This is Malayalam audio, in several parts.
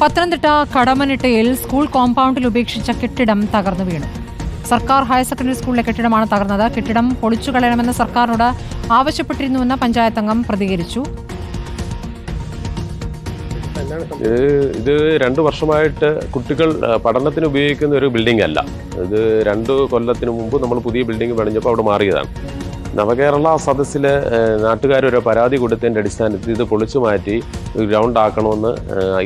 പത്തനംതിട്ട കടമനിട്ടയിൽ സ്കൂൾ കോമ്പൗണ്ടിൽ ഉപേക്ഷിച്ച കെട്ടിടം തകർന്നു വീണു. സർക്കാർ ഹയർ സെക്കൻഡറി സ്കൂളിലെ കെട്ടിടമാണ് തകർന്നത്. കെട്ടിടം പൊളിച്ചു കളയണമെന്ന് സർക്കാരിനോട് ആവശ്യപ്പെട്ടിരുന്നുവെന്ന് പഞ്ചായത്ത് അംഗം പ്രതികരിച്ചു. ഇത് 2 വർഷമായിട്ട് കുട്ടികൾ പഠനത്തിന് ഉപയോഗിക്കുന്ന ഒരു ബിൽഡിംഗ് അല്ല. ഇത് 2 കൊല്ലത്തിന് മുമ്പ് നമ്മൾ പുതിയ ബിൽഡിംഗ് പണിഞ്ഞപ്പോൾ അവിടെ മാറിയതാണ്. നവകേരള സദസ്സിലെ നാട്ടുകാരൊരു പരാതി കൊടുത്തതിൻ്റെ അടിസ്ഥാനത്തിൽ ഇത് പൊളിച്ചു മാറ്റി ഗ്രൗണ്ട് ആക്കണമെന്ന്,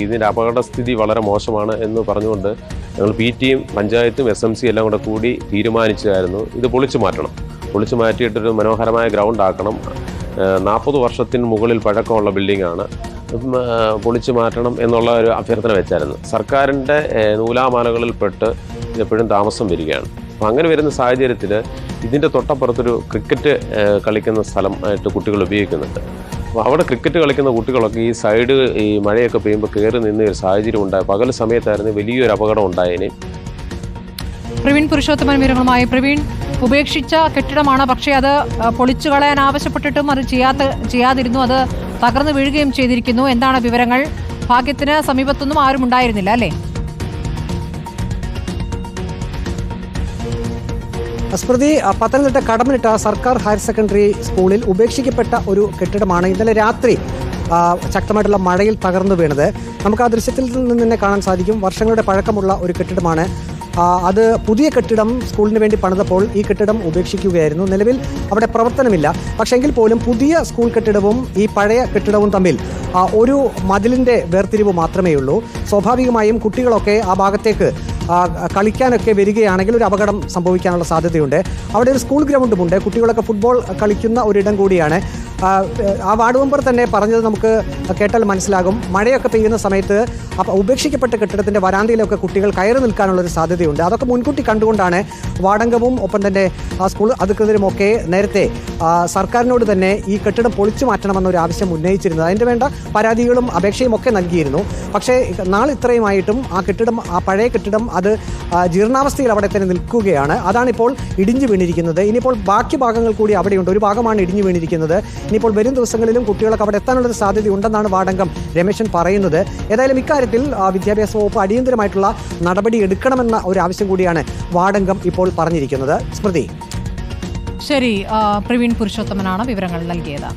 ഇതിൻ്റെ അപകടസ്ഥിതി വളരെ മോശമാണ് എന്ന് പറഞ്ഞുകൊണ്ട് ഞങ്ങൾ PTയും പഞ്ചായത്തും SMC എല്ലാം കൂടി തീരുമാനിച്ചായിരുന്നു ഇത് പൊളിച്ചു മാറ്റണം. പൊളിച്ചു മാറ്റിയിട്ടൊരു മനോഹരമായ ഗ്രൗണ്ട് ആക്കണം. 40 വർഷത്തിന് മുകളിൽ പഴക്കമുള്ള ബിൽഡിംഗാണ്. പൊളിച്ചു മാറ്റണം എന്നുള്ള ഒരു അഭ്യർത്ഥന വെച്ചായിരുന്നു. സർക്കാരിൻ്റെ നൂലാമാലകളിൽപ്പെട്ട് എപ്പോഴും താമസം വരികയാണ്. അപ്പം അങ്ങനെ വരുന്ന സാഹചര്യത്തിൽ ഇതിൻ്റെ തൊട്ടപ്പുറത്തൊരു ക്രിക്കറ്റ് കളിക്കുന്ന സ്ഥലമായിട്ട് കുട്ടികൾ ഉപയോഗിക്കുന്നുണ്ട്. അപ്പോൾ അവിടെ ക്രിക്കറ്റ് കളിക്കുന്ന കുട്ടികളൊക്കെ ഈ സൈഡ് ഈ മഴയൊക്കെ പെയ്യുമ്പോൾ കയറി നിന്ന് ഒരു സാഹചര്യം ഉണ്ടായി. പകൽ സമയത്തായിരുന്നു വലിയൊരു അപകടം ഉണ്ടായതിന്. പ്രവീൺ പുരുഷോത്തമൻ വിവരങ്ങളുമായി. പ്രവീൺ, ഉപേക്ഷിച്ച കെട്ടിടമാണ്, പക്ഷേ അത് പൊളിച്ചു കളയാൻ ആവശ്യപ്പെട്ടിട്ടും അത് ചെയ്യാതിരുന്നു. അത് തകർന്നു വീഴുകയും ചെയ്തിരിക്കുന്നു. എന്താണ് വിവരങ്ങൾ? ഭാഗ്യത്തിന് സമീപത്തൊന്നും ആരും ഉണ്ടായിരുന്നില്ല, അല്ലേ? സ്മൃതി, പത്തനംതിട്ട കടമനിട്ട സർക്കാർ ഹയർ സെക്കൻഡറി സ്കൂളിൽ ഉപേക്ഷിക്കപ്പെട്ട ഒരു കെട്ടിടമാണ് ഇന്നലെ രാത്രി ശക്തമായിട്ടുള്ള മഴയിൽ തകർന്നു വീണത്. നമുക്ക് ആ ദൃശ്യത്തിൽ നിന്ന് തന്നെ കാണാൻ സാധിക്കും. വർഷങ്ങളുടെ പഴക്കമുള്ള ഒരു കെട്ടിടമാണ്. അത് പുതിയ കെട്ടിടം സ്കൂളിന് വേണ്ടി പണിതപ്പോൾ ഈ കെട്ടിടം ഉപേക്ഷിക്കുകയായിരുന്നു. നിലവിൽ അവിടെ പ്രവർത്തനമില്ല. പക്ഷെങ്കിൽ പോലും പുതിയ സ്കൂൾ കെട്ടിടവും ഈ പഴയ കെട്ടിടവും തമ്മിൽ ഒരു മതിലിൻ്റെ വേർതിരിവ് മാത്രമേ ഉള്ളൂ. സ്വാഭാവികമായും കുട്ടികളൊക്കെ ആ ഭാഗത്തേക്ക് കളിക്കാനൊക്കെ വരികയാണെങ്കിൽ ഒരു അപകടം സംഭവിക്കാനുള്ള സാധ്യതയുണ്ട്. അവിടെ ഒരു സ്കൂൾ ഗ്രൗണ്ടുമുണ്ട്. കുട്ടികളൊക്കെ ഫുട്ബോൾ കളിക്കുന്ന ഒരിടം കൂടിയാണ്. ആ വാർഡ് മെമ്പർ തന്നെ പറഞ്ഞത് നമുക്ക് കേട്ടാൽ മനസ്സിലാകും. മഴയൊക്കെ പെയ്യുന്ന സമയത്ത് ഉപേക്ഷിക്കപ്പെട്ട കെട്ടിടത്തിൻ്റെ വരാന്തയിലൊക്കെ കുട്ടികൾ കയറി നിൽക്കാനുള്ളൊരു സാധ്യതയുണ്ട്. അതൊക്കെ മുൻകൂട്ടി കണ്ടുകൊണ്ടാണ് വാർഡംഗവും ഒപ്പം തന്നെ സ്കൂൾ അധികൃതരുമൊക്കെ നേരത്തെ സർക്കാരിനോട് തന്നെ ഈ കെട്ടിടം പൊളിച്ചു മാറ്റണമെന്നൊരു ആവശ്യം ഉന്നയിച്ചിരുന്നത്. അതിൻ്റെ വേണ്ട പരാതികളും അപേക്ഷയും ഒക്കെ നൽകിയിരുന്നു. പക്ഷേ നാളിത്രയുമായിട്ടും ആ പഴയ കെട്ടിടം അത് ജീർണാവസ്ഥയിൽ അവിടെ തന്നെ നിൽക്കുകയാണ്. അതാണിപ്പോൾ ഇടിഞ്ഞു വീണിരിക്കുന്നത്. ഇനിയിപ്പോൾ ബാക്കി ഭാഗങ്ങൾ കൂടി അവിടെയുണ്ട്. ഒരു ഭാഗമാണ് ഇടിഞ്ഞു വീണിരിക്കുന്നത്. ഇനിയിപ്പോൾ വരും ദിവസങ്ങളിലും കുട്ടികളൊക്കെ അവിടെ എത്താനുള്ളൊരു സാധ്യതയുണ്ടെന്നാണ് വാർഡംഗം രമേശൻ പറയുന്നത്. ഏതായാലും ഇക്കാര്യത്തിൽ വിദ്യാഭ്യാസ വകുപ്പ് അടിയന്തരമായിട്ടുള്ള നടപടി എടുക്കണമെന്ന ഒരു ആവശ്യം കൂടിയാണ് വാർഡംഗം ഇപ്പോൾ പറഞ്ഞിരിക്കുന്നത്. സ്മൃതി. ശരി, പ്രവീൺ പുരുഷോത്തമനാണ് വിവരങ്ങൾ നൽകിയത്.